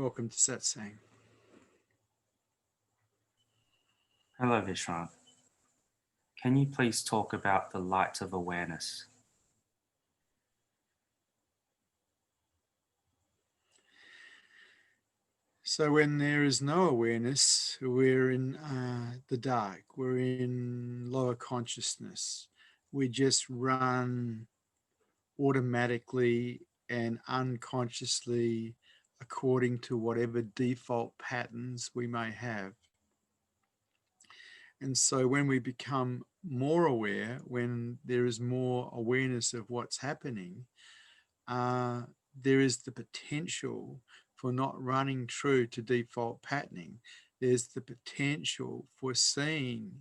Welcome to Satsang. Hello, Vishrant. Can you please talk about the light of awareness? So when there is no awareness, we're in the dark, we're in lower consciousness. We just run automatically and unconsciously according to whatever default patterns we may have. And so when we become more aware, when there is more awareness of what's happening, there is the potential for not running true to default patterning. There's the potential for seeing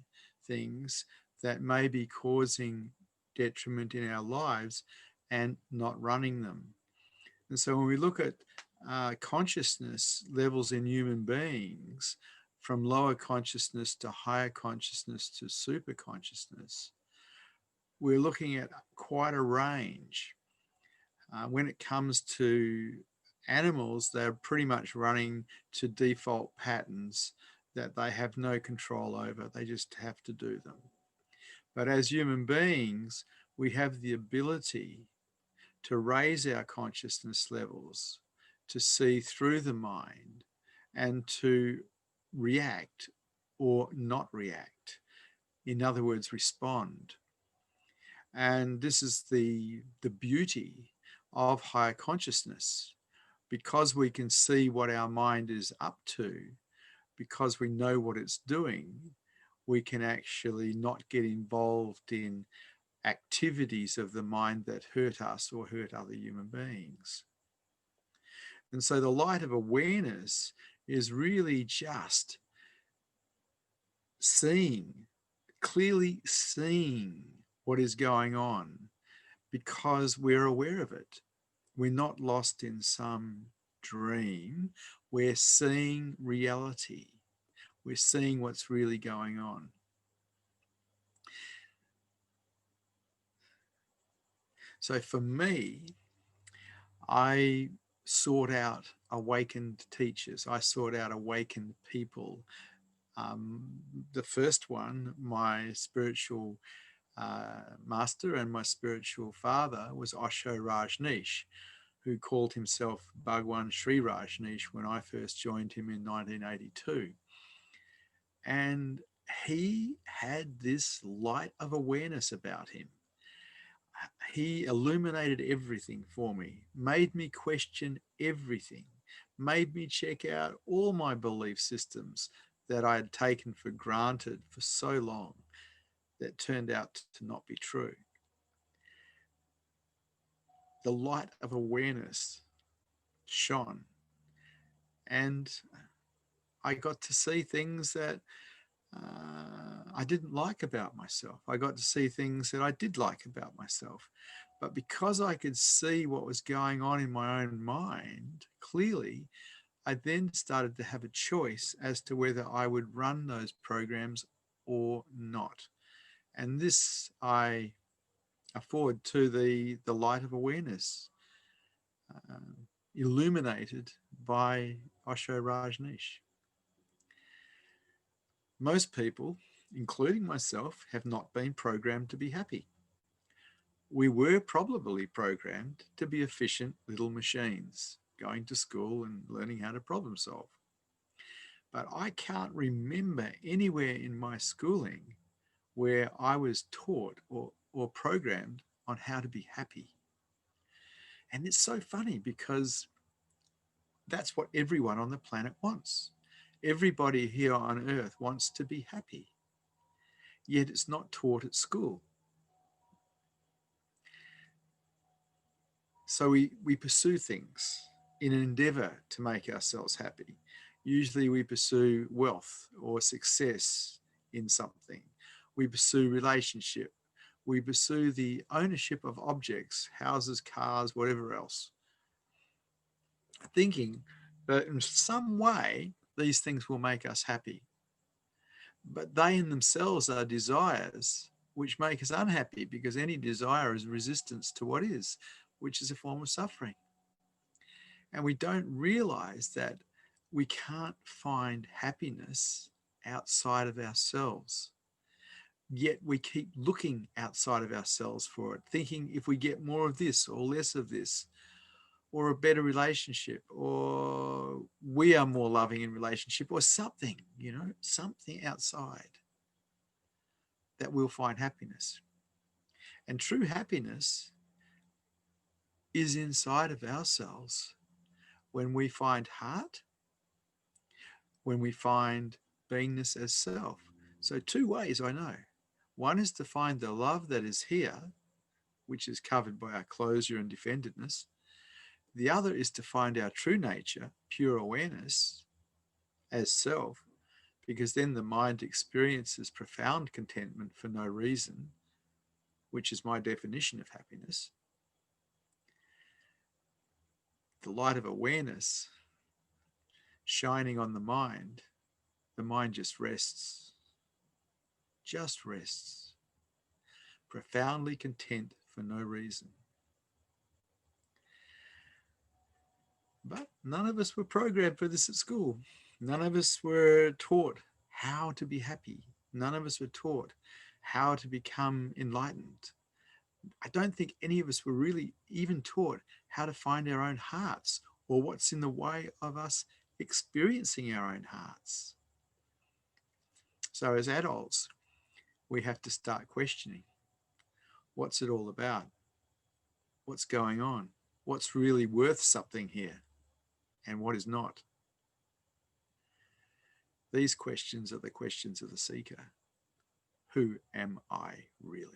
things that may be causing detriment in our lives and not running them. And so when we look at consciousness levels in human beings, from lower consciousness to higher consciousness to super consciousness, we're looking at quite a range. When it comes to animals, they're pretty much running to default patterns that they have no control over. They just have to do them. But as human beings, we have the ability to raise our consciousness levels, to see through the mind, and to react or not react. In other words, respond. And this is the beauty of higher consciousness. Because we can see what our mind is up to, because we know what it's doing, we can actually not get involved in activities of the mind that hurt us or hurt other human beings. And so the light of awareness is really just clearly seeing what is going on, because we're aware of it. We're not lost in some dream. We're seeing reality. We're seeing what's really going on. So for me, I sought out awakened teachers. I sought out awakened people. The first one, my spiritual master and my spiritual father, was Osho Rajneesh, who called himself Bhagwan Sri Rajneesh when I first joined him in 1982. And he had this light of awareness about him. He illuminated everything for me, made me question everything, made me check out all my belief systems that I had taken for granted for so long that turned out to not be true. The light of awareness shone, and I got to see things that I didn't like about myself. I got to see things that I did like about myself. But because I could see what was going on in my own mind clearly, I then started to have a choice as to whether I would run those programs or not. And this I afford to the light of awareness, illuminated by Osho Rajneesh. Most people, including myself, have not been programmed to be happy. We were probably programmed to be efficient little machines, going to school and learning how to problem solve. But I can't remember anywhere in my schooling where I was taught or programmed on how to be happy. And it's so funny because that's what everyone on the planet wants. Everybody here on earth wants to be happy, yet it's not taught at school. So we pursue things in an endeavor to make ourselves happy. Usually we pursue wealth or success in something. We pursue relationship. We pursue the ownership of objects, houses, cars, whatever else, thinking that in some way these things will make us happy. But they in themselves are desires which make us unhappy, because any desire is resistance to what is, which is a form of suffering. And we don't realize that we can't find happiness outside of ourselves. Yet we keep looking outside of ourselves for it, thinking if we get more of this or less of this, or a better relationship, or we are more loving in relationship, or something, something outside, that we'll find happiness. And true happiness is inside of ourselves when we find heart, when we find beingness as self. So two ways I know. One is to find the love that is here, which is covered by our closure and defendedness. The other is to find our true nature, pure awareness, as self, because then the mind experiences profound contentment for no reason, which is my definition of happiness. The light of awareness shining on the mind just rests, profoundly content for no reason. But none of us were programmed for this at school. None of us were taught how to be happy. None of us were taught how to become enlightened. I don't think any of us were really even taught how to find our own hearts or what's in the way of us experiencing our own hearts. So as adults, we have to start questioning, what's it all about? What's going on? What's really worth something here and what is not? These questions are the questions of the seeker. Who am I really?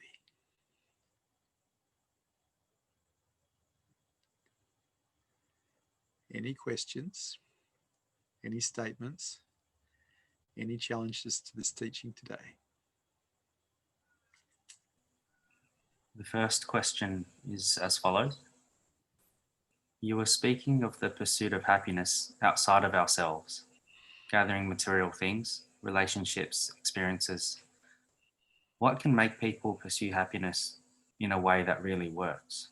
Any questions? Any statements? Any challenges to this teaching today? The first question is as follows. You were speaking of the pursuit of happiness outside of ourselves, gathering material things, relationships, experiences. What can make people pursue happiness in a way that really works?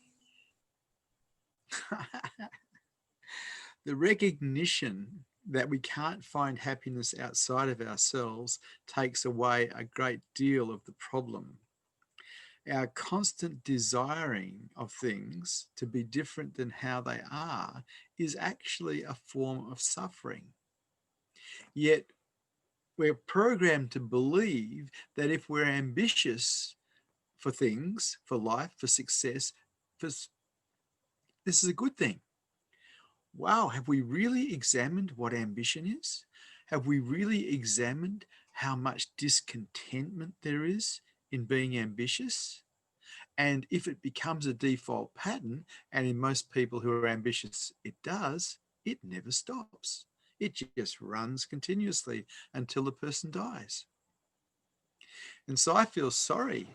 The recognition that we can't find happiness outside of ourselves takes away a great deal of the problem. Our constant desiring of things to be different than how they are is actually a form of suffering. Yet we're programmed to believe that if we're ambitious for things, for life, for success, this is a good thing. Wow, have we really examined what ambition is? Have we really examined how much discontentment there is in being ambitious? And if it becomes a default pattern, and in most people who are ambitious, it does, it never stops. It just runs continuously until the person dies. And so I feel sorry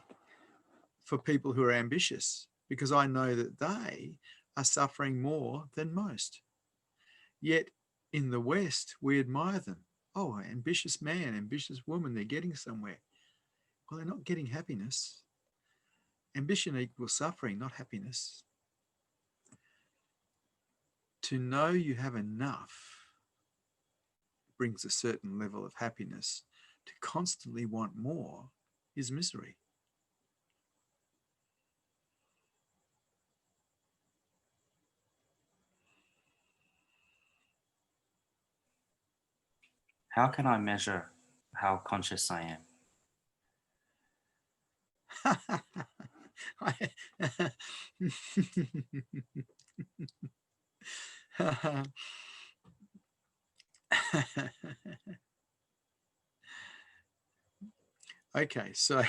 for people who are ambitious because I know that they are suffering more than most. Yet in the West, we admire them. Oh, ambitious man, ambitious woman, they're getting somewhere. Well, they're not getting happiness. Ambition equals suffering, not happiness. To know you have enough brings a certain level of happiness. To constantly want more is misery. How can I measure how conscious I am? Okay, so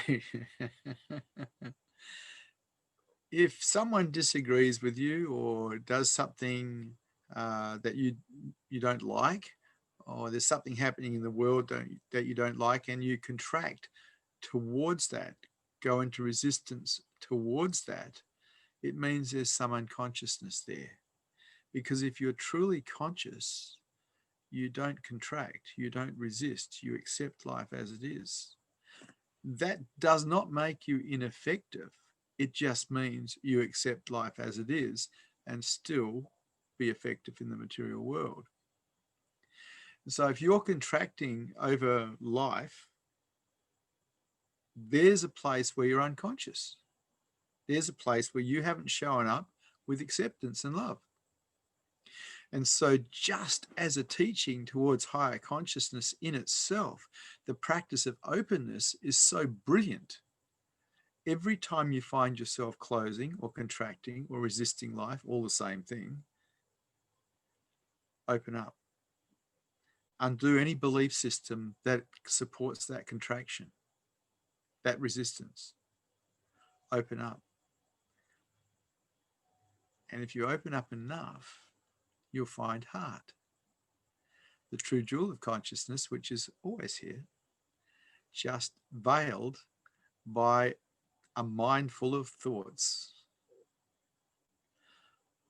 if someone disagrees with you or does something that you don't like, or there's something happening in the world that you don't like, and you contract towards that, go into resistance towards that, it means there's some unconsciousness there. Because if you're truly conscious, you don't contract, you don't resist, you accept life as it is. That does not make you ineffective. It just means you accept life as it is and still be effective in the material world. So if you're contracting over life, there's a place where you're unconscious. There's a place where you haven't shown up with acceptance and love. And so just as a teaching towards higher consciousness in itself, the practice of openness is so brilliant. Every time you find yourself closing or contracting or resisting life, all the same thing, open up. Undo any belief system that supports that contraction, that resistance. Open up. And if you open up enough, you'll find heart, the true jewel of consciousness, which is always here, just veiled by a mind full of thoughts,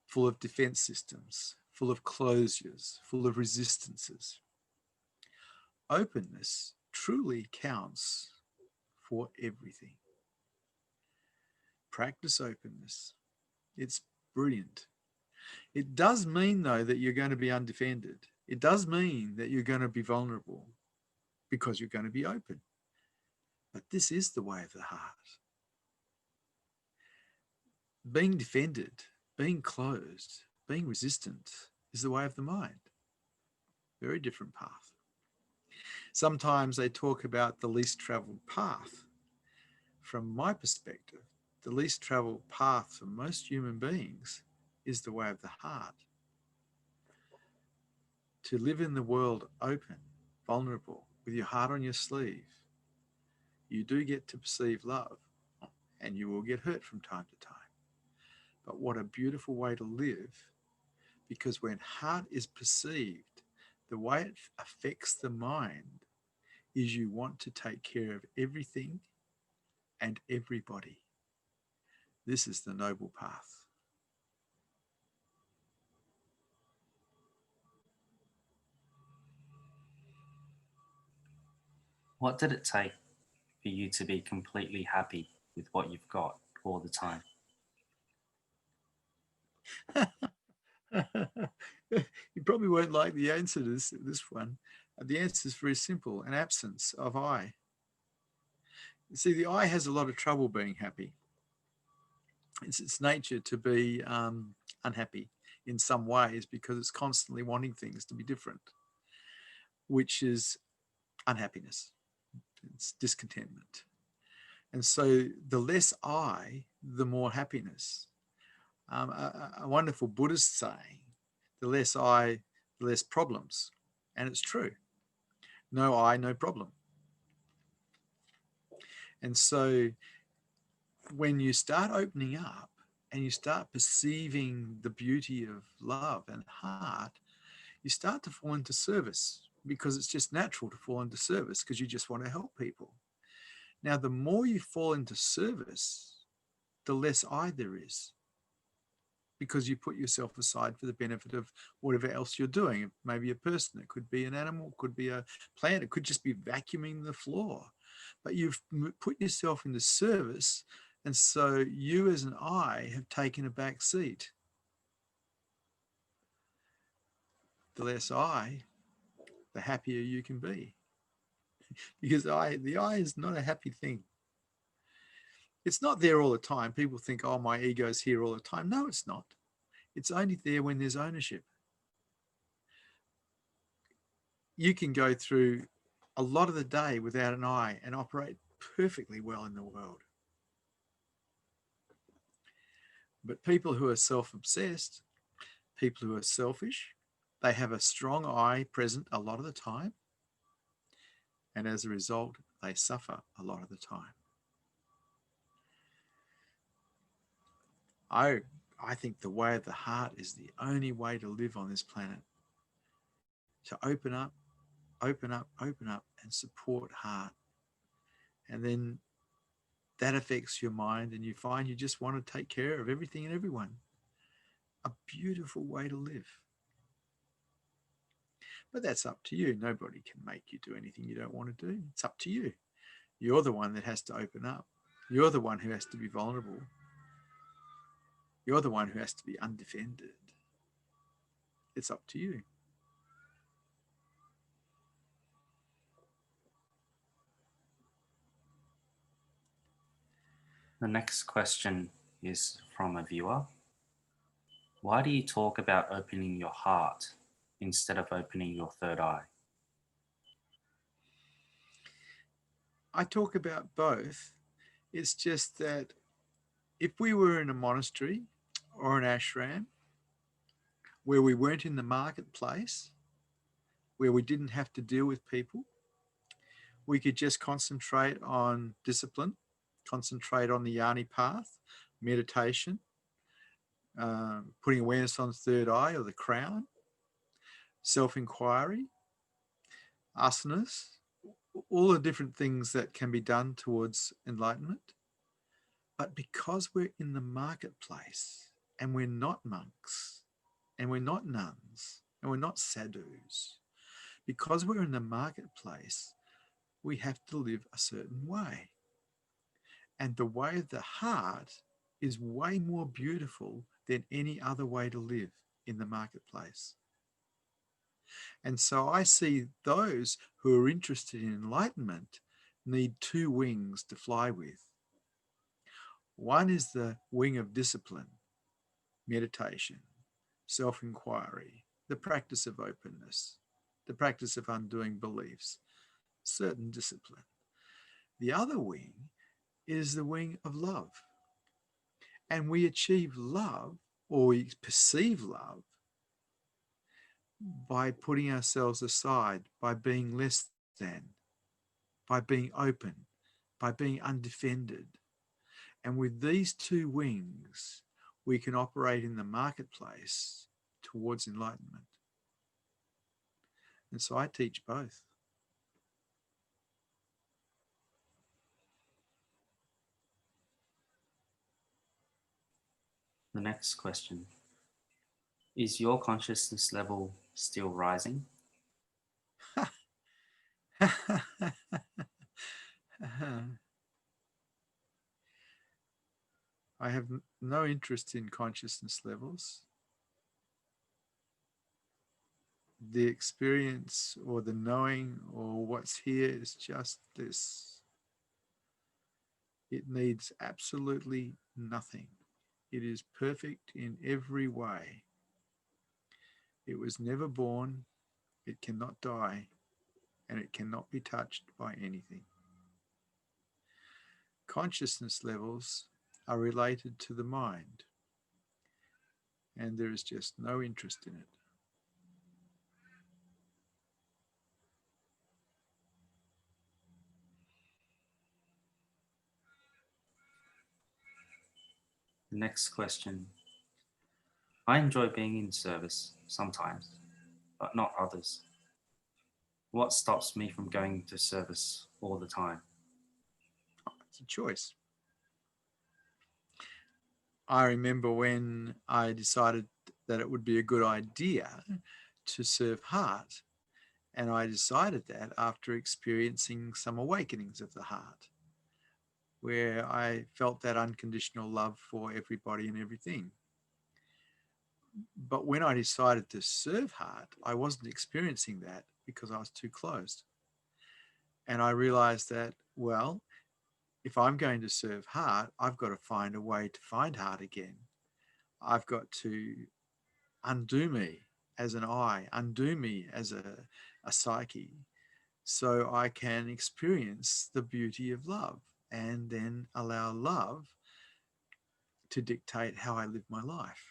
full of defense systems, full of closures, full of resistances. Openness truly counts for everything. Practice openness. It's brilliant. It does mean, though, that you're going to be undefended. It does mean that you're going to be vulnerable because you're going to be open. But this is the way of the heart. Being defended, being closed, being resistant is the way of the mind. Very different path. Sometimes they talk about the least traveled path. From my perspective, the least traveled path for most human beings is the way of the heart. To live in the world open, vulnerable, with your heart on your sleeve, you do get to perceive love, and you will get hurt from time to time. But what a beautiful way to live, because when heart is perceived, the way it affects the mind is you want to take care of everything and everybody. This is the noble path. What did it take for you to be completely happy with what you've got all the time? You probably won't like the answer to this one. The answer is very simple: an absence of I. You see, the I has a lot of trouble being happy. It's its nature to be unhappy in some ways because it's constantly wanting things to be different, which is unhappiness. It's discontentment. And so the less I, the more happiness. A wonderful Buddhist saying, the less I, the less problems. And it's true. No I, no problem. And so when you start opening up and you start perceiving the beauty of love and heart, you start to fall into service, because it's just natural to fall into service because you just want to help people. Now, the more you fall into service, the less I there is, because you put yourself aside for the benefit of whatever else you're doing. It may be a person, it could be an animal, it could be a plant, it could just be vacuuming the floor. But you've put yourself into service, and so you as an I have taken a back seat. The less I, the happier you can be. Because the I is not a happy thing. It's not there all the time. People think, oh, my ego's here all the time. No, it's not. It's only there when there's ownership. You can go through a lot of the day without an I and operate perfectly well in the world. But people who are self-obsessed, people who are selfish, they have a strong I present a lot of the time. And as a result, they suffer a lot of the time. I think the way of the heart is the only way to live on this planet. To open up, and support heart. And then that affects your mind, and you find you just want to take care of everything and everyone. A beautiful way to live. But that's up to you. Nobody can make you do anything you don't want to do. It's up to you. You're the one that has to open up. You're the one who has to be vulnerable. You're the one who has to be undefended. It's up to you. The next question is from a viewer. Why do you talk about opening your heart instead of opening your third eye? I talk about both. It's just that if we were in a monastery or an ashram where we weren't in the marketplace, where we didn't have to deal with people, we could just concentrate on discipline, concentrate on the Yoni path, meditation, putting awareness on the third eye or the crown, self-inquiry, asanas, all the different things that can be done towards enlightenment. But because we're in the marketplace and we're not monks and we're not nuns and we're not sadhus, because we're in the marketplace, we have to live a certain way. And the way of the heart is way more beautiful than any other way to live in the marketplace. And so I see those who are interested in enlightenment need two wings to fly with. One is the wing of discipline, meditation, self-inquiry, the practice of openness, the practice of undoing beliefs, certain discipline. The other wing is the wing of love. And we achieve love, or we perceive love, by putting ourselves aside, by being less than, by being open, by being undefended. And with these two wings, we can operate in the marketplace towards enlightenment. And so I teach both. The next question. Is your consciousness level still rising? I have no interest in consciousness levels. The experience or the knowing or what's here is just this. It needs absolutely nothing. It is perfect in every way. It was never born, it cannot die, and it cannot be touched by anything. Consciousness levels are related to the mind, and there is just no interest in it. The next question. I enjoy being in service sometimes, but not others. What stops me from going to service all the time? It's a choice. I remember when I decided that it would be a good idea to serve heart. And I decided that after experiencing some awakenings of the heart, where I felt that unconditional love for everybody and everything. But when I decided to serve heart, I wasn't experiencing that because I was too closed. And I realized that, well, if I'm going to serve heart, I've got to find a way to find heart again. I've got to undo me as an I, undo me as a psyche, so I can experience the beauty of love and then allow love to dictate how I live my life.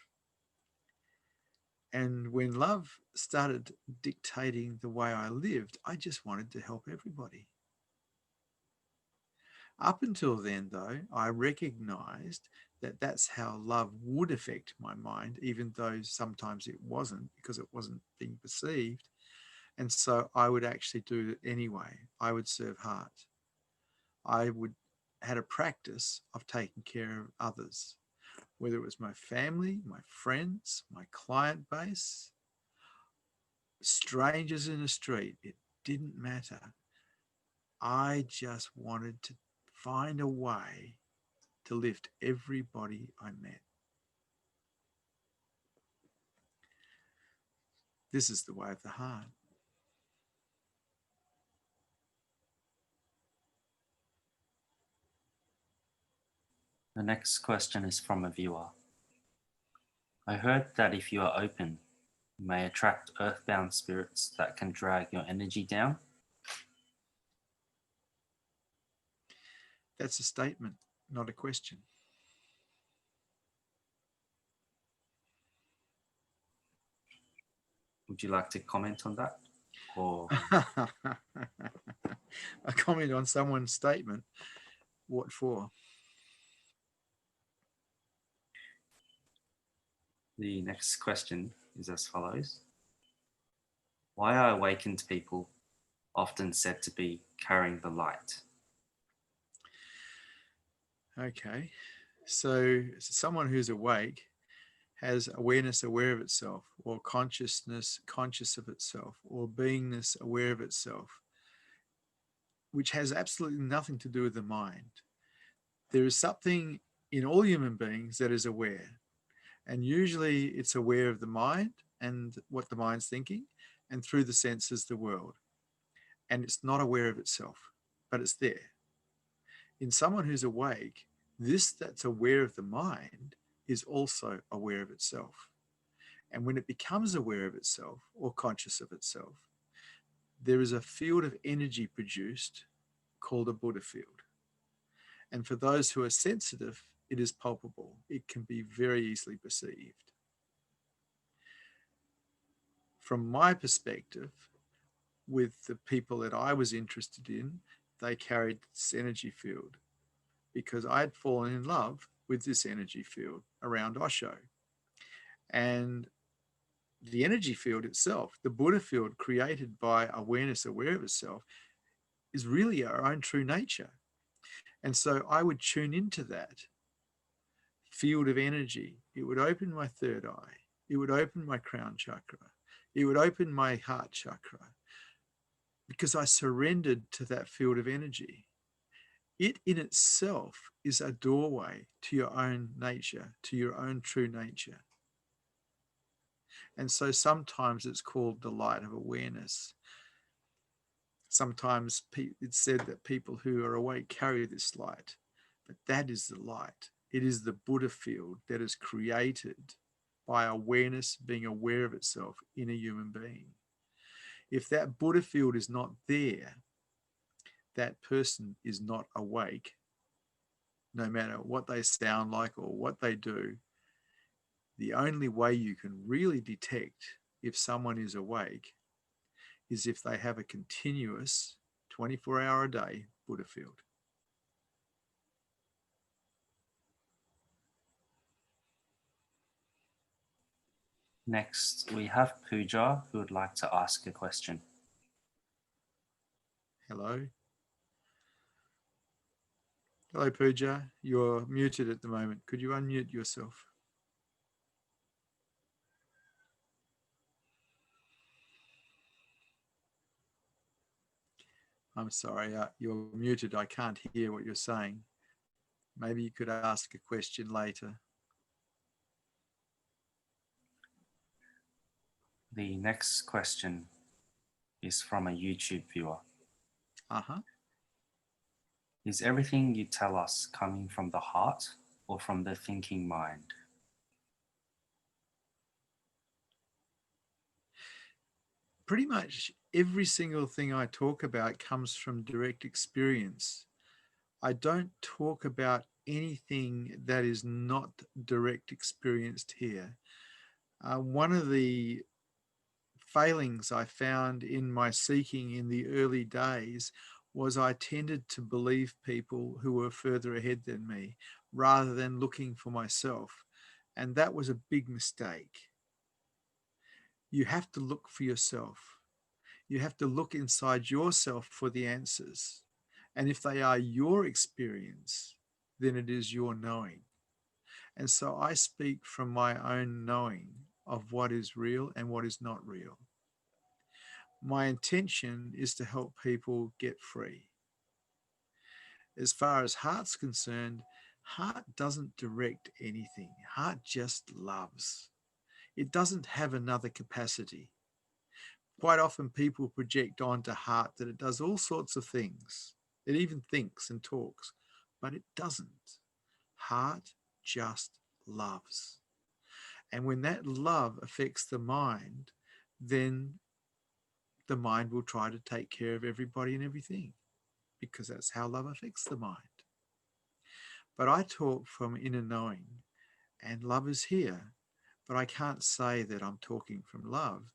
And when love started dictating the way I lived, I just wanted to help everybody. Up until then, though, I recognized that that's how love would affect my mind, even though sometimes it wasn't, because it wasn't being perceived. And so I would actually do it anyway. I would serve heart. I had a practice of taking care of others, whether it was my family, my friends, my client base, strangers in the street. It didn't matter. I just wanted to find a way to lift everybody I met. This is the way of the heart. The next question is from a viewer. I heard that if you are open, you may attract earthbound spirits that can drag your energy down. That's a statement, not a question. Would you like to comment on that? Or A comment on someone's statement. What for? the next question is as follows. Why are awakened people often said to be carrying the light? Okay. So someone who's awake has awareness aware of itself, or consciousness conscious of itself, or beingness aware of itself, which has absolutely nothing to do with the mind. There is something in all human beings that is aware, and usually it's aware of the mind and what the mind's thinking, and through the senses the world, and it's not aware of itself, but it's there. In someone who's awake, this that's aware of the mind is also aware of itself. And when it becomes aware of itself or conscious of itself, there is a field of energy produced called a Buddha field. And for those who are sensitive, it is palpable. It can be very easily perceived. From my perspective, with the people that I was interested in, they carried this energy field because I had fallen in love with this energy field around Osho. And the energy field itself, the Buddha field created by awareness aware of itself, is really our own true nature. And so I would tune into that field of energy. It would open my third eye. It would open my crown chakra. It would open my heart chakra because I surrendered to that field of energy. It in itself is a doorway to your own nature, to your own true nature. And so sometimes it's called the light of awareness. Sometimes it's said that people who are awake carry this light, but that is the light. It is the Buddha field that is created by awareness being aware of itself in a human being. If that Buddha field is not there, that person is not awake, no matter what they sound like or what they do. The only way you can really detect if someone is awake is if they have a continuous 24-hour a day Buddha field. Next, we have Pooja who would like to ask a question. Hello. Hello, Pooja. You're muted at the moment. Could you unmute yourself? I'm sorry, you're muted. I can't hear what you're saying. Maybe you could ask a question later. The next question is from a YouTube viewer. Uh-huh. Is everything you tell us coming from the heart or from the thinking mind? Pretty much every single thing I talk about comes from direct experience. I don't talk about anything that is not direct experienced here. One of the failings I found in my seeking in the early days was I tended to believe people who were further ahead than me rather than looking for myself. And that was a big mistake. You have to look for yourself. You have to look inside yourself for the answers. And if they are your experience, then it is your knowing. And so I speak from my own knowing of what is real and what is not real. My intention is to help people get free. As far as heart's concerned, heart doesn't direct anything. Heart just loves. It doesn't have another capacity. Quite often people project onto heart that it does all sorts of things. It even thinks and talks, but it doesn't. heart just loves. And when that love affects the mind, then the mind will try to take care of everybody and everything, because that's how love affects the mind. But I talk from inner knowing, and love is here. But I can't say that I'm talking from love,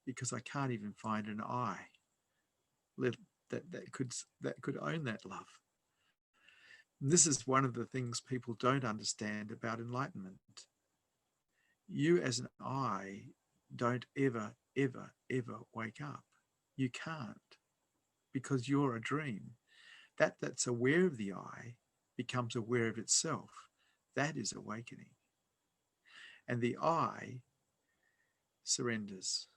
because I can't even find an I that could own that love. And this is one of the things people don't understand about enlightenment. You as an I don't ever, ever, ever wake up. You can't, because you're a dream. That's aware of the I becomes aware of itself. That is awakening. And the I surrenders.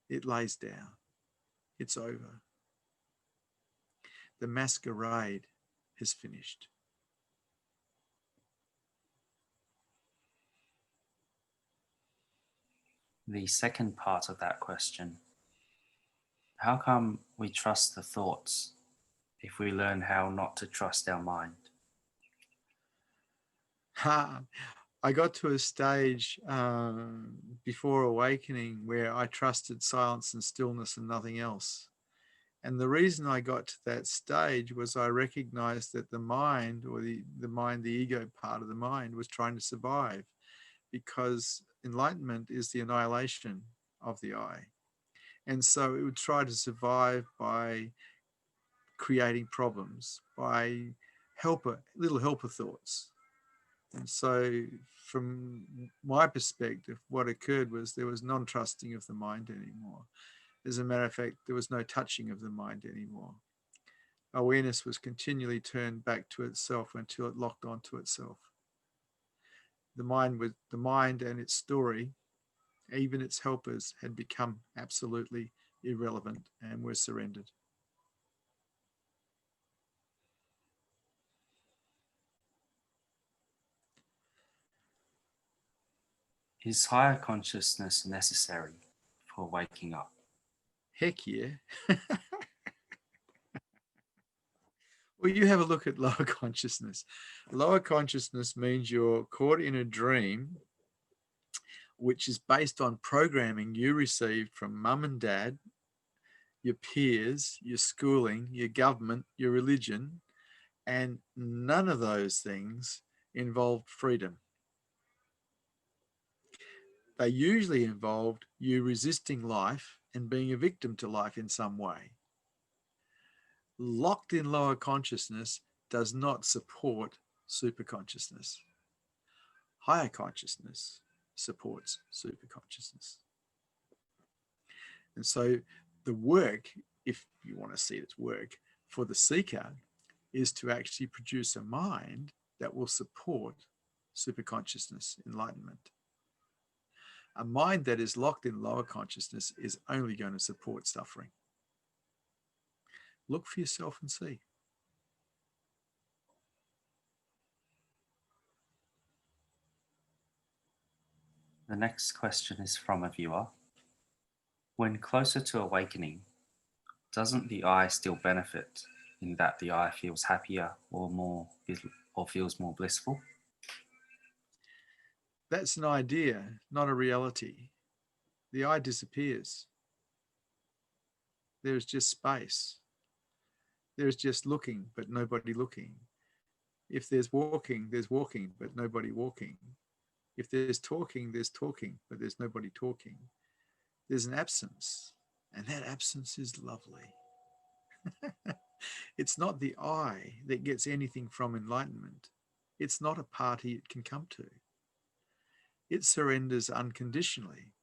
It lays down. It's over. The masquerade has finished. The second part of that question: how come we trust the thoughts if we learn how not to trust our mind? I got to a stage before awakening where I trusted silence and stillness and nothing else. And the reason I got to that stage was I recognized that the mind, or the mind, the ego part of the mind, was trying to survive, because enlightenment is the annihilation of the I. And so it would try to survive by creating problems, by little helper thoughts. And so from my perspective, what occurred was there was non-trusting of the mind anymore. As a matter of fact, there was no touching of the mind anymore. Awareness was continually turned back to itself until it locked onto itself. The mind and its story, even its helpers, had become absolutely irrelevant and were surrendered. Is higher consciousness necessary for waking up? Heck yeah. Well, you have a look at lower consciousness. Lower consciousness means you're caught in a dream which is based on programming you received from mum and dad, your peers, your schooling, your government, your religion, and none of those things involved freedom. They usually involved you resisting life and being a victim to life in some way. Locked in lower consciousness does not support superconsciousness. Higher consciousness supports superconsciousness. And so the work, if you want to see it as work, for the seeker is to actually produce a mind that will support superconsciousness enlightenment. A mind that is locked in lower consciousness is only going to support suffering. Look for yourself and see. The next question is from a viewer. When closer to awakening, doesn't the I still benefit in that the I feels happier or feels more blissful? That's an idea, not a reality. The I disappears. There's just space. There's just looking, but nobody looking. If there's walking, but nobody walking. If there's talking, but there's nobody talking. There's an absence, and that absence is lovely. It's not the I that gets anything from enlightenment. It's not a party it can come to. It surrenders unconditionally.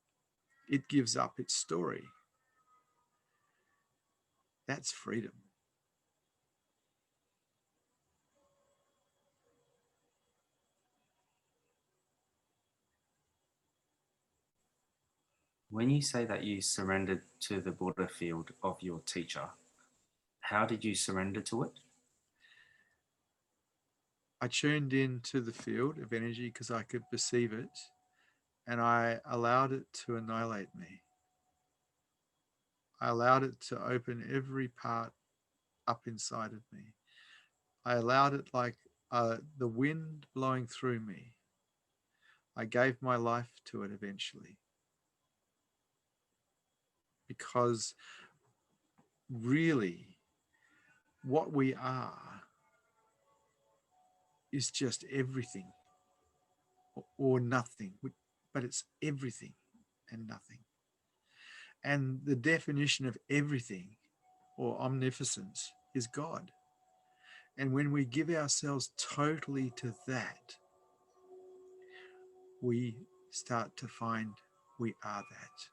It gives up its story. That's freedom. When you say that you surrendered to the Buddha field of your teacher, how did you surrender to it? I tuned into the field of energy because I could perceive it, and I allowed it to annihilate me. I allowed it to open every part up inside of me. I allowed it like the wind blowing through me. I gave my life to it eventually, because really what we are is just everything or nothing, but it's everything and nothing. And the definition of everything or omnificence is God. And when we give ourselves totally to that, we start to find we are that,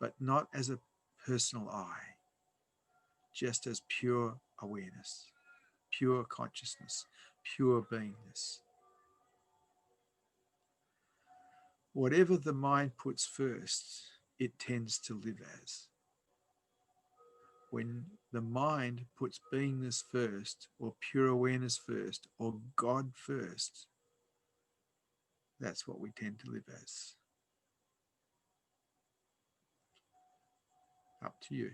but not as a personal I, just as pure awareness, pure consciousness, pure beingness. Whatever the mind puts first, it tends to live as. When the mind puts beingness first, or pure awareness first, or God first, that's what we tend to live as. Up to you.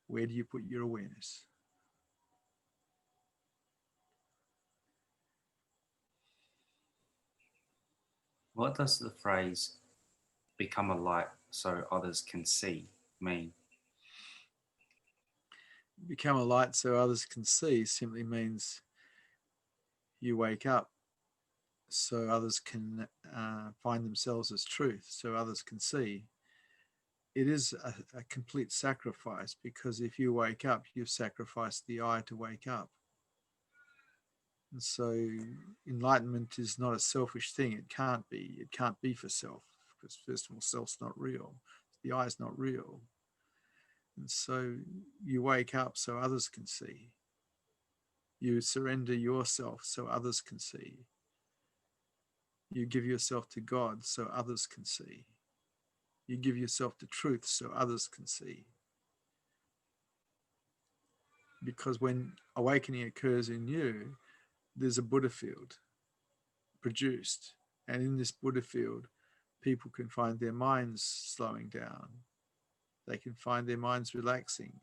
Where do you put your awareness? What does the phrase become a light so others can see mean? Become a light so others can see simply means you wake up so others can find themselves as truth, so others can see. It is a complete sacrifice, because if you wake up, you've sacrificed the I to wake up. And so enlightenment is not a selfish thing. It can't be. It can't be for self, because first of all, self's not real. The I is not real. And so you wake up so others can see. You surrender yourself so others can see. You give yourself to God so others can see. You give yourself to truth so others can see. Because when awakening occurs in you, there's a Buddha field produced. And in this Buddha field, people can find their minds slowing down. They can find their minds relaxing.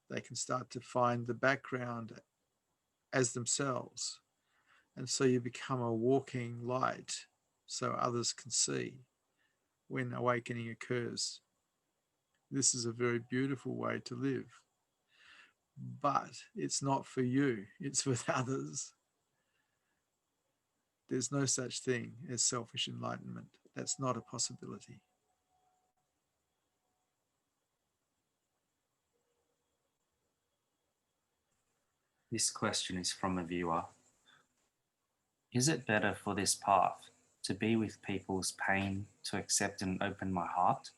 They can start to find the background as themselves. And so you become a walking light so others can see when awakening occurs. This is a very beautiful way to live. But it's not for you, it's with others. There's no such thing as selfish enlightenment. That's not a possibility. This question is from a viewer. Is it better for this path to be with people's pain to accept and open my heart,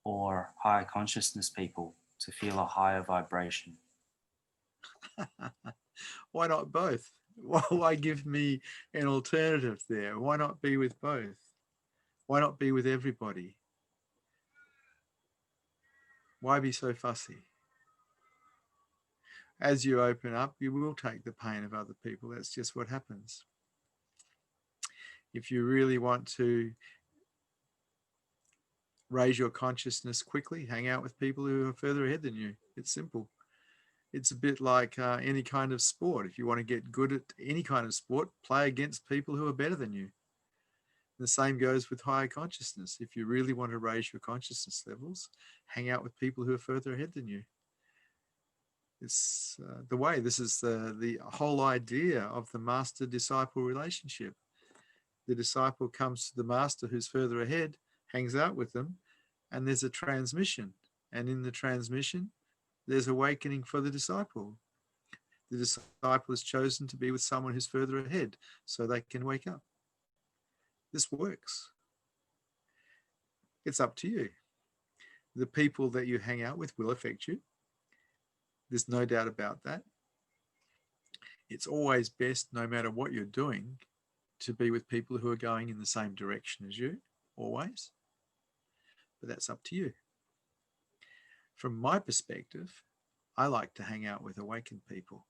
or higher consciousness people to feel a higher vibration? Why not both? Why give me an alternative there? Why not be with both? Why not be with everybody? Why be so fussy? As you open up, you will take the pain of other people. That's just what happens. If you really want to raise your consciousness quickly, hang out with people who are further ahead than you. It's simple. It's a bit like any kind of sport. If you want to get good at any kind of sport, play against people who are better than you. The same goes with higher consciousness. If you really want to raise your consciousness levels, hang out with people who are further ahead than you. It's the way. This is the whole idea of the master-disciple relationship. The disciple comes to the master who's further ahead, hangs out with them, and there's a transmission. And in the transmission, there's awakening for the disciple. The disciple has chosen to be with someone who's further ahead so they can wake up. This works. It's up to you. The people that you hang out with will affect you. There's no doubt about that. It's always best, no matter what you're doing, to be with people who are going in the same direction as you, always. But that's up to you. From my perspective, I like to hang out with awakened people,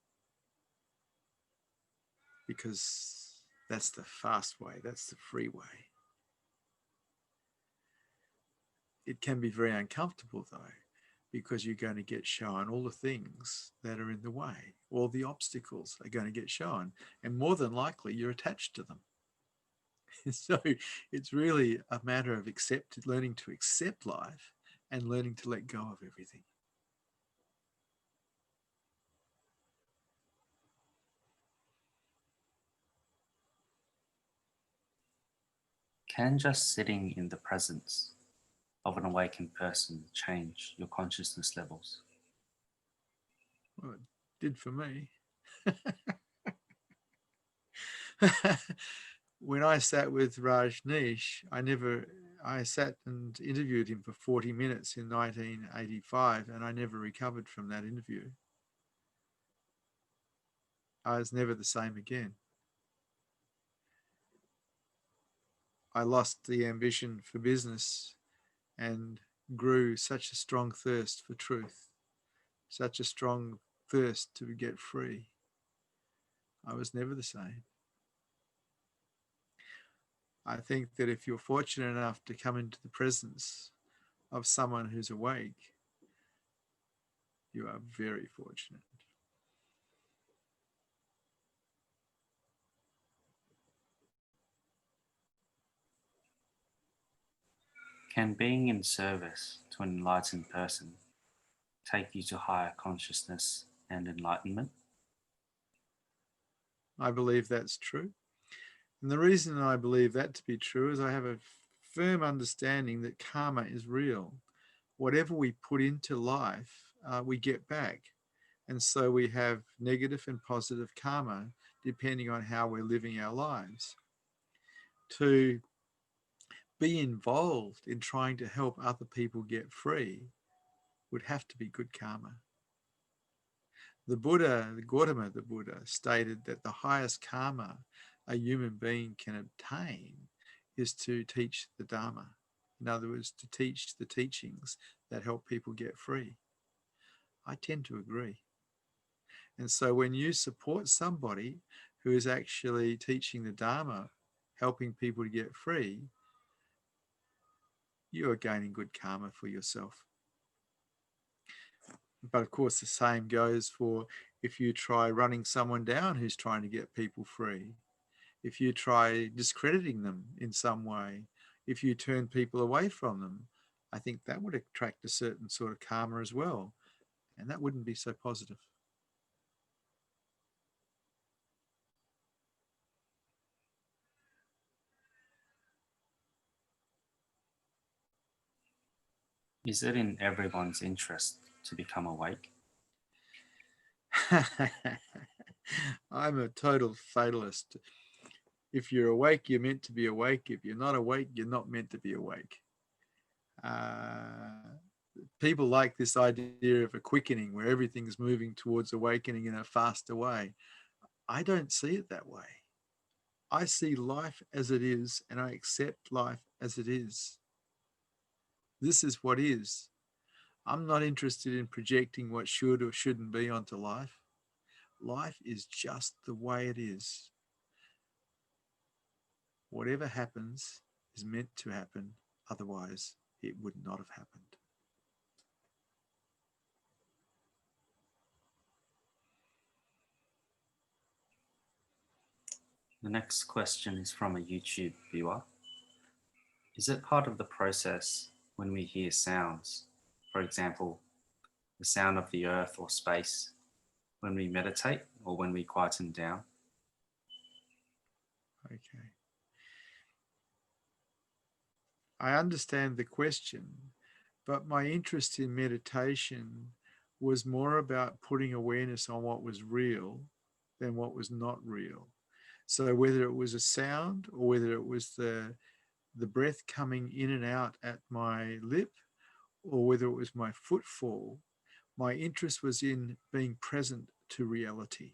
because that's the fast way, that's the free way. It can be very uncomfortable though, because you're going to get shown all the things that are in the way. All the obstacles are going to get shown, and more than likely you're attached to them. So it's really a matter of learning to accept life and learning to let go of everything. Can just sitting in the presence of an awakened person change your consciousness levels? Well, it did for me. When I sat with Rajneesh, I sat and interviewed him for 40 minutes in 1985, and I never recovered from that interview. I was never the same again. I lost the ambition for business and grew such a strong thirst for truth, such a strong thirst to get free. I was never the same. I think that if you're fortunate enough to come into the presence of someone who's awake, you are very fortunate. Can being in service to an enlightened person take you to higher consciousness and enlightenment? I believe that's true. And the reason I believe that to be true is I have a firm understanding that karma is real. Whatever we put into life, we get back. And so we have negative and positive karma depending on how we're living our lives. To be involved in trying to help other people get free would have to be good karma. The Buddha, the Gautama the Buddha, stated that the highest karma a human being can obtain is to teach the Dharma. In other words, to teach the teachings that help people get free. I tend to agree. And so when you support somebody who is actually teaching the Dharma, helping people to get free, you are gaining good karma for yourself. But of course, the same goes for if you try running someone down who's trying to get people free, if you try discrediting them in some way, if you turn people away from them, I think that would attract a certain sort of karma as well. And that wouldn't be so positive. Is it in everyone's interest to become awake? I'm a total fatalist. If you're awake, you're meant to be awake. If you're not awake, you're not meant to be awake. People like this idea of a quickening where everything's moving towards awakening in a faster way. I don't see it that way. I see life as it is, and I accept life as it is. This is what is. I'm not interested in projecting what should or shouldn't be onto life. Life is just the way it is. Whatever happens is meant to happen, otherwise it would not have happened. The next question is from a YouTube viewer. Is it part of the process when we hear sounds, for example, the sound of the earth or space, when we meditate or when we quieten down? Okay. I understand the question, but my interest in meditation was more about putting awareness on what was real than what was not real. So whether it was a sound or whether it was the breath coming in and out at my lip, or whether it was my footfall, my interest was in being present to reality.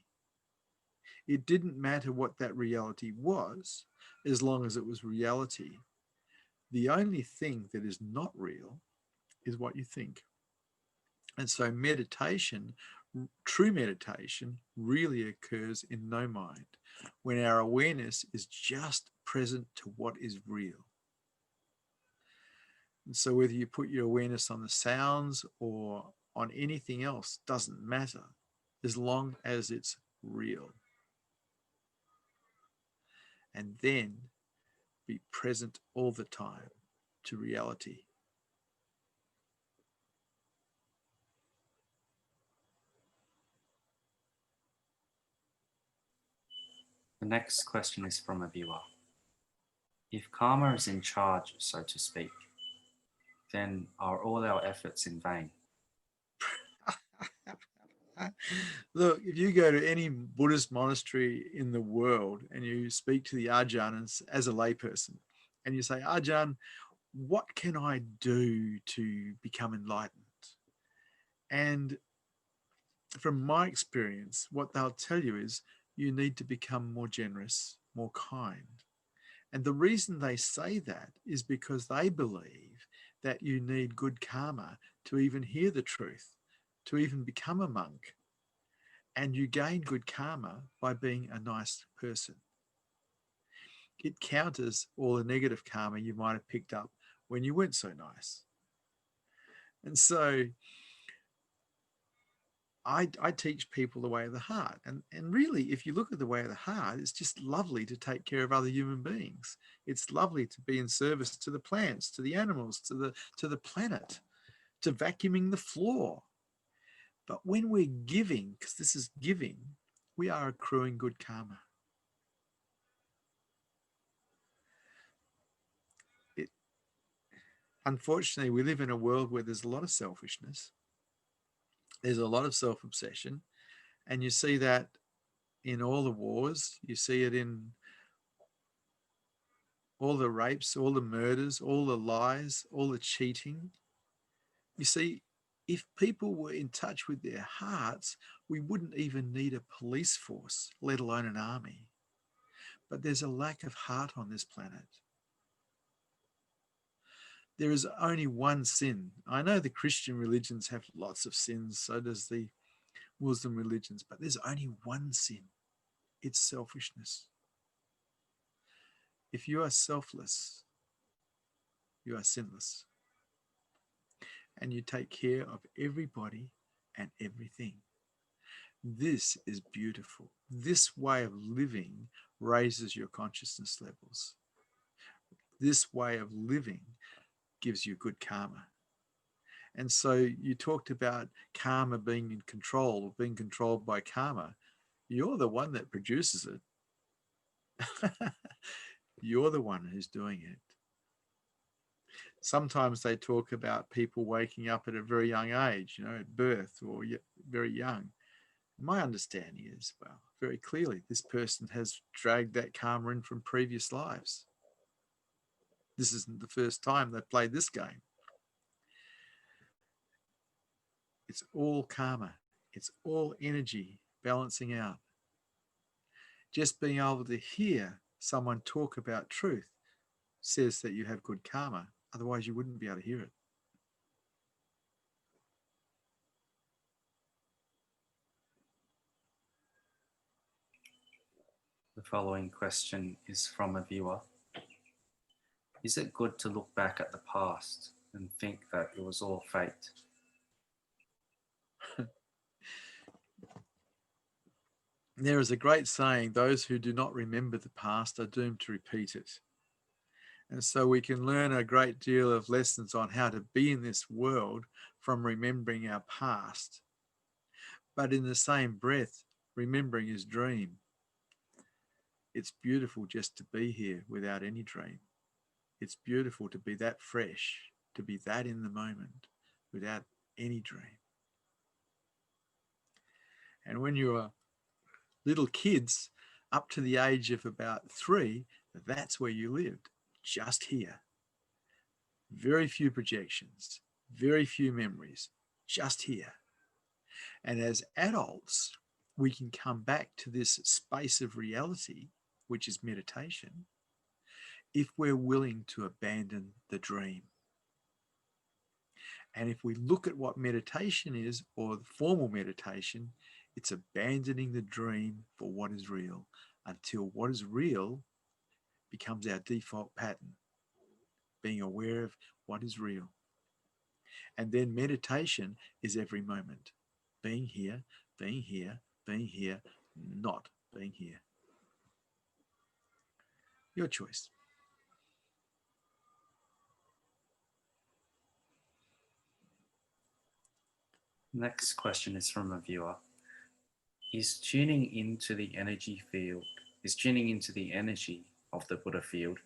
It didn't matter what that reality was, as long as it was reality. The only thing that is not real is what you think. And so meditation, true meditation, really occurs in no mind, when our awareness is just present to what is real. And so whether you put your awareness on the sounds or on anything else doesn't matter, as long as it's real. And then be present all the time to reality. The next question is from a viewer. If karma is in charge, so to speak, then are all our efforts in vain? Look, if you go to any Buddhist monastery in the world and you speak to the Ajahn as a layperson, and you say, Ajahn, what can I do to become enlightened? And from my experience, what they'll tell you is you need to become more generous, more kind. And the reason they say that is because they believe that you need good karma to even hear the truth, to even become a monk. And you gain good karma by being a nice person. It counters all the negative karma you might have picked up when you weren't so nice. And so I teach people the way of the heart. And really, if you look at the way of the heart, it's just lovely to take care of other human beings. It's lovely to be in service to the plants, to the animals, to the planet, to vacuuming the floor. But when we're giving, because this is giving, we are accruing good karma. Unfortunately, we live in a world where there's a lot of selfishness. There's a lot of self-obsession. And you see that in all the wars. You see it in all the rapes, all the murders, all the lies, all the cheating. You see, if people were in touch with their hearts, we wouldn't even need a police force, let alone an army. But there's a lack of heart on this planet. There is only one sin. I know the Christian religions have lots of sins, so does the Muslim religions, but there's only one sin. It's selfishness. If you are selfless, you are sinless. And you take care of everybody and everything. This is beautiful. This way of living raises your consciousness levels. This way of living gives you good karma. And so you talked about karma being in control or being controlled by karma. You're the one that produces it. You're the one who's doing it. Sometimes they talk about people waking up at a very young age, at birth or very young. My understanding is, well, very clearly, this person has dragged that karma in from previous lives. This isn't the first time they've played this game. It's all karma. It's all energy balancing out. Just being able to hear someone talk about truth says that you have good karma. Otherwise, you wouldn't be able to hear it. The following question is from a viewer. Is it good to look back at the past and think that it was all fate? There is a great saying, those who do not remember the past are doomed to repeat it. And so we can learn a great deal of lessons on how to be in this world from remembering our past. But in the same breath, remembering his dream. It's beautiful just to be here without any dream. It's beautiful to be that fresh, to be that in the moment without any dream. And when you are little kids, up to the age of about 3, that's where you lived, just here. Very few projections, very few memories, just here. And as adults, we can come back to this space of reality, which is meditation, if we're willing to abandon the dream. And if we look at what meditation is, or the formal meditation, it's abandoning the dream for what is real until what is real becomes our default pattern. being aware of what is real. And then meditation is every moment, being here, being here, being here, not being here. Your choice. Next question is from a viewer. Is tuning into the energy of the Buddha field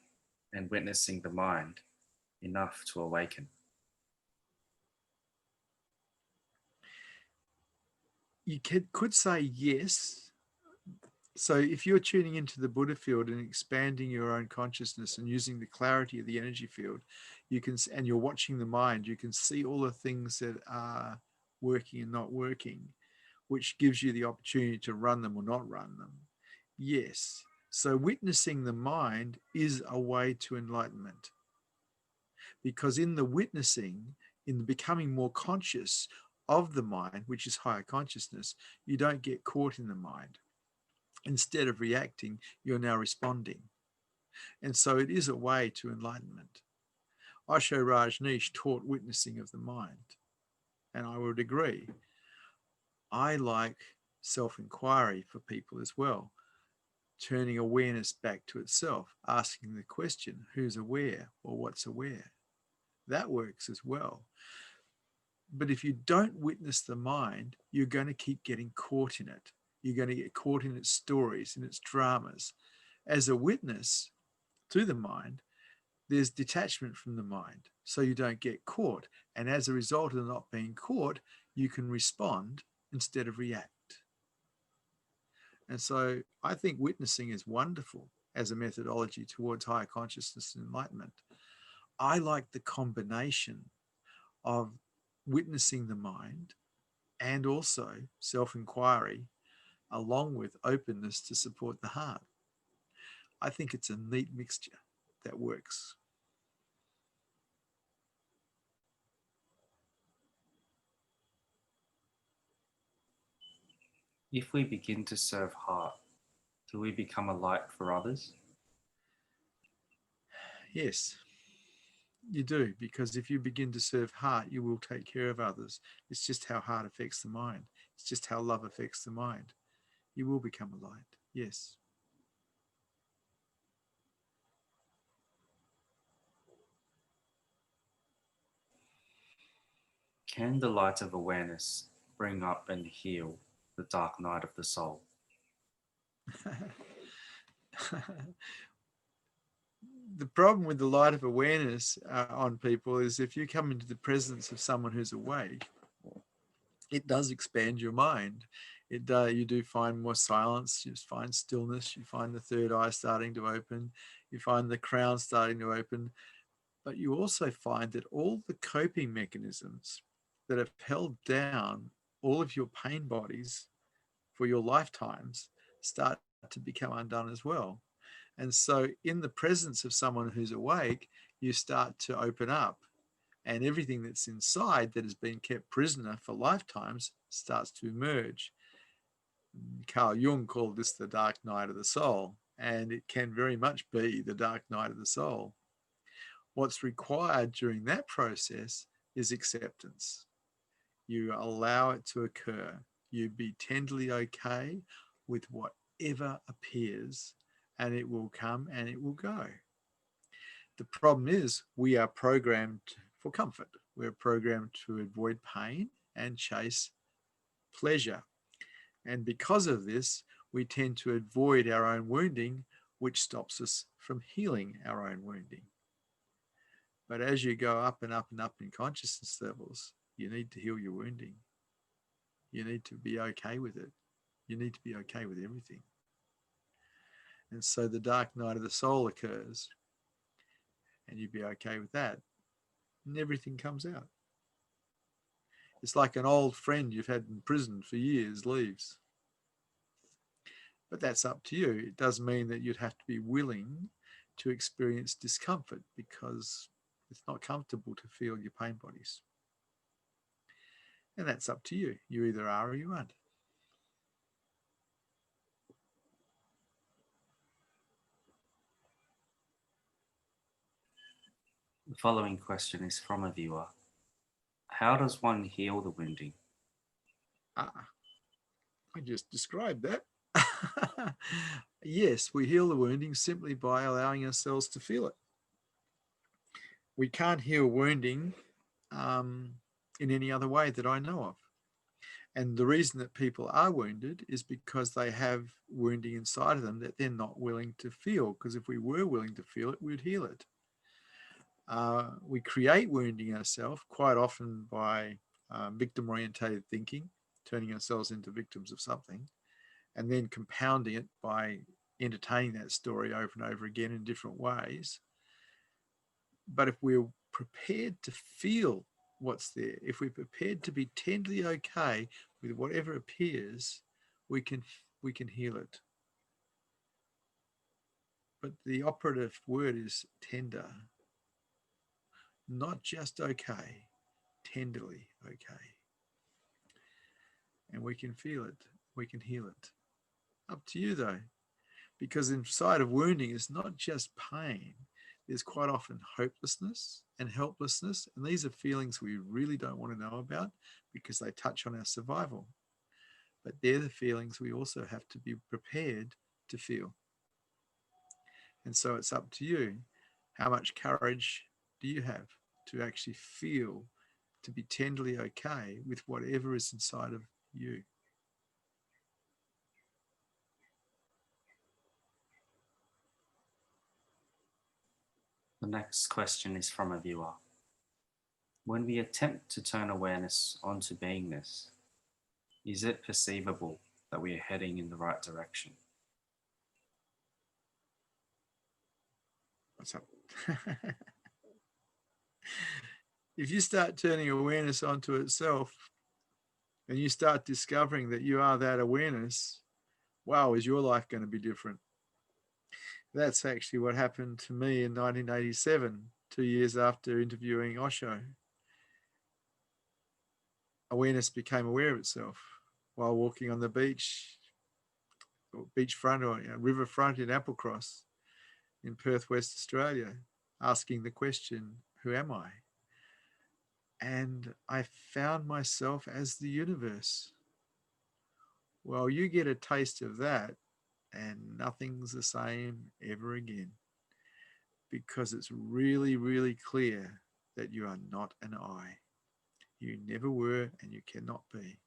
and witnessing the mind enough to awaken? You could say yes. So if you're tuning into the Buddha field and expanding your own consciousness and using the clarity of the energy field, and you're watching the mind, you can see all the things that are working and not working, which gives you the opportunity to run them or not run them. Yes. So witnessing the mind is a way to enlightenment. Because in the witnessing, in the becoming more conscious of the mind, which is higher consciousness, you don't get caught in the mind. Instead of reacting, you're now responding. And so it is a way to enlightenment. Osho Rajneesh taught witnessing of the mind. And I would agree. I like self-inquiry for people as well. Turning awareness back to itself, asking the question, who's aware or what's aware? That works as well. But if you don't witness the mind, you're going to keep getting caught in it. You're going to get caught in its stories, in its dramas. As a witness to the mind, there's detachment from the mind, so you don't get caught. And as a result of not being caught, you can respond instead of react. And so I think witnessing is wonderful as a methodology towards higher consciousness and enlightenment. I like the combination of witnessing the mind and also self-inquiry along with openness to support the heart. I think it's a neat mixture that works. If we begin to serve heart, do we become a light for others? Yes, you do, because if you begin to serve heart, you will take care of others. It's just how heart affects the mind. It's just how love affects the mind. You will become a light. Yes. Can the light of awareness bring up and heal the dark night of the soul? The problem with the light of awareness on people is if you come into the presence of someone who's awake, it does expand your mind. You do find more silence, you find stillness, you find the third eye starting to open, you find the crown starting to open, but you also find that all the coping mechanisms that have held down all of your pain bodies for your lifetimes start to become undone as well. And so in the presence of someone who's awake, you start to open up, and everything that's inside that has been kept prisoner for lifetimes starts to emerge. Carl Jung called this the dark night of the soul, and it can very much be the dark night of the soul. What's required during that process is acceptance. You allow it to occur. You be tenderly okay with whatever appears, and it will come and it will go. The problem is we are programmed for comfort. We're programmed to avoid pain and chase pleasure. And because of this, we tend to avoid our own wounding, which stops us from healing our own wounding. But as you go up and up and up in consciousness levels, you need to heal your wounding. You need to be okay with it. You need to be okay with everything. And so the dark night of the soul occurs, and you be okay with that, and everything comes out. It's like an old friend you've had in prison for years leaves. But that's up to you. It does mean that you'd have to be willing to experience discomfort because it's not comfortable to feel your pain bodies. And that's up to you. You either are or you aren't. The following question is from a viewer. How does one heal the wounding? Ah, I just described that. Yes, we heal the wounding simply by allowing ourselves to feel it. We can't heal wounding in any other way that I know of. And the reason that people are wounded is because they have wounding inside of them that they're not willing to feel. Because if we were willing to feel it, we'd heal it. We create wounding ourselves quite often by victim-orientated thinking, turning ourselves into victims of something, and then compounding it by entertaining that story over and over again in different ways. But if we're prepared to feel what's there, if we're prepared to be tenderly okay with whatever appears, we can heal it. But the operative word is tender, not just okay, tenderly okay. And we can feel it, we can heal it. Up to you though, because inside of wounding is not just pain. There's quite often hopelessness and helplessness, and these are feelings we really don't want to know about because they touch on our survival. But they're the feelings we also have to be prepared to feel. And so it's up to you. How much courage do you have to actually feel, to be tenderly okay with whatever is inside of you? The next question is from a viewer. When we attempt to turn awareness onto beingness, is it perceivable that we are heading in the right direction? What's up? If you start turning awareness onto itself and you start discovering that you are that awareness, wow, is your life going to be different? That's actually what happened to me in 1987, 2 years after interviewing Osho. Awareness became aware of itself while walking on the beach, or beachfront, or riverfront in Applecross in Perth, West Australia, asking the question, who am I? And I found myself as the universe. Well, you get a taste of that and nothing's the same ever again, because it's really, really clear that you are not an I. You never were and you cannot be.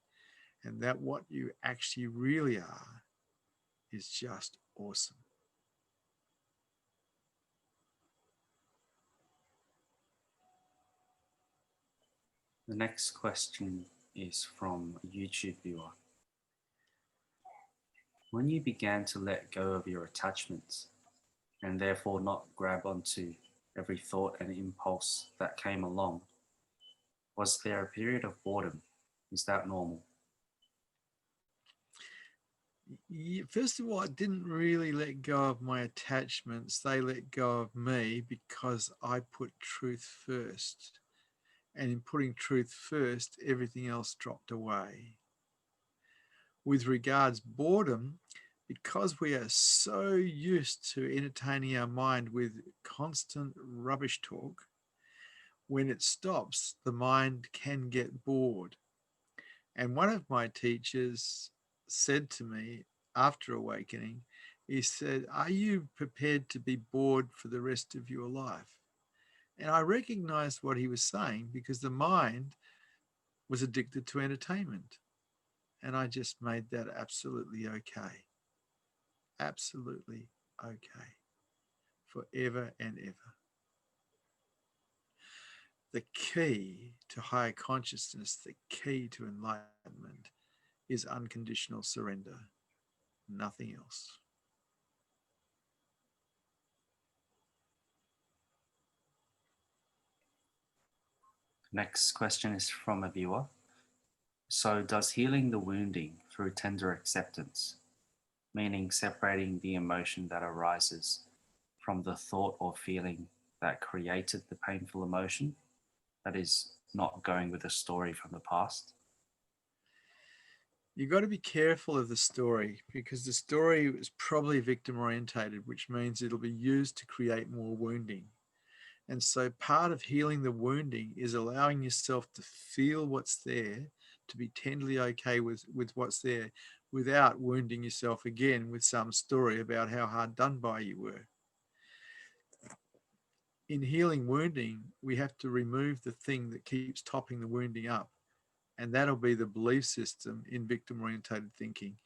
And that what you actually really are is just awesome. The next question is from a YouTube viewer. When you began to let go of your attachments and therefore not grab onto every thought and impulse that came along, was there a period of boredom? Is that normal? First of all, I didn't really let go of my attachments. They let go of me because I put truth first. And in putting truth first, everything else dropped away. With regards boredom, because we are so used to entertaining our mind with constant rubbish talk, when it stops, the mind can get bored. And one of my teachers said to me after awakening, he said, are you prepared to be bored for the rest of your life? And I recognized what he was saying because the mind was addicted to entertainment. And I just made that absolutely okay. Absolutely okay. Forever and ever. The key to higher consciousness, the key to enlightenment is unconditional surrender. Nothing else. Next question is from a viewer. So, does healing the wounding through tender acceptance, meaning separating the emotion that arises from the thought or feeling that created the painful emotion, that is, not going with a story from the past? You've got to be careful of the story because the story is probably victim orientated, which means it'll be used to create more wounding. And so part of healing the wounding is allowing yourself to feel what's there, to be tenderly okay with what's there, without wounding yourself again with some story about how hard done by you were. In healing wounding, we have to remove the thing that keeps topping the wounding up, and that'll be the belief system in victim-orientated thinking.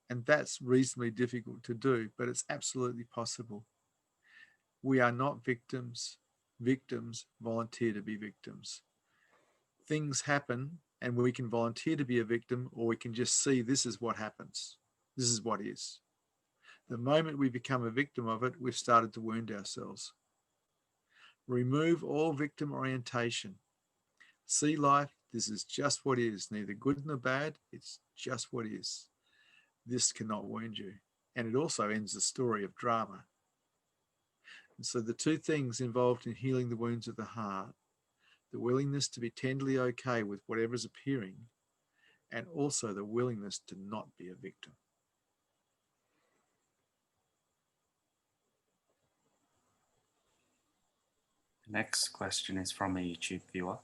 And that's reasonably difficult to do, but it's absolutely possible. We are not victims. Victims volunteer to be victims. Things happen and we can volunteer to be a victim, or we can just see this is what happens. This is what is. The moment we become a victim of it, we've started to wound ourselves. Remove all victim orientation. See life, this is just what is, neither good nor bad, it's just what is. This cannot wound you. And it also ends the story of drama. And so the two things involved in healing the wounds of the heart, the willingness to be tenderly okay with whatever's appearing, and also the willingness to not be a victim. The next question is from a YouTube viewer.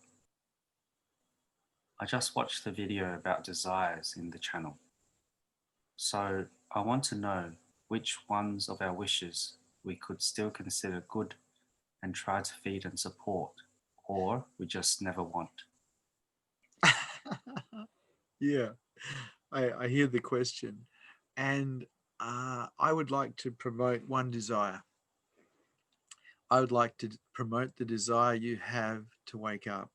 I just watched the video about desires in the channel. So I want to know which ones of our wishes we could still consider good and try to feed and support, or we just never want. Yeah, I hear the question. And I would like to promote one desire. I would like to promote the desire you have to wake up,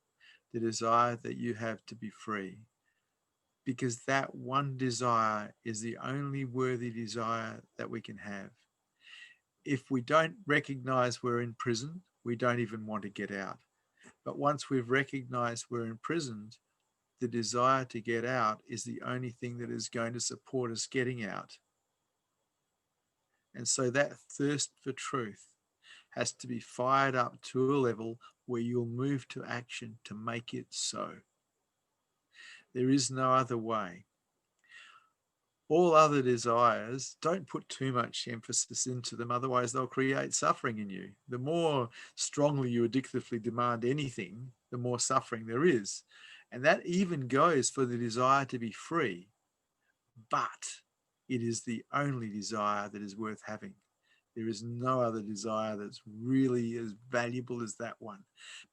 the desire that you have to be free, because that one desire is the only worthy desire that we can have. If we don't recognize we're in prison, we don't even want to get out. But once we've recognized we're imprisoned, the desire to get out is the only thing that is going to support us getting out. And so that thirst for truth has to be fired up to a level where you'll move to action to make it so. There is no other way. All other desires, don't put too much emphasis into them, otherwise they'll create suffering in you. The more strongly you addictively demand anything, the more suffering there is. And that even goes for the desire to be free. But it is the only desire that is worth having. There is no other desire that's really as valuable as that one,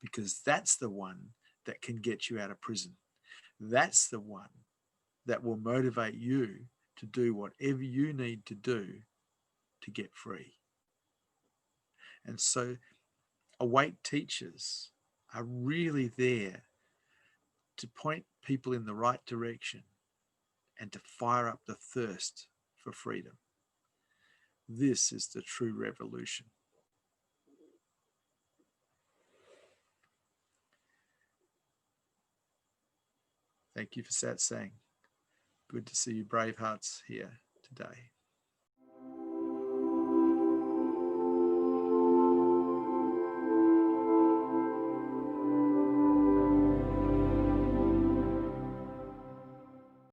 because that's the one that can get you out of prison. That's the one that will motivate you to do whatever you need to do to get free. And so awake teachers are really there to point people in the right direction and to fire up the thirst for freedom. This is the true revolution. Thank you for Satsang. Good to see you brave hearts here today.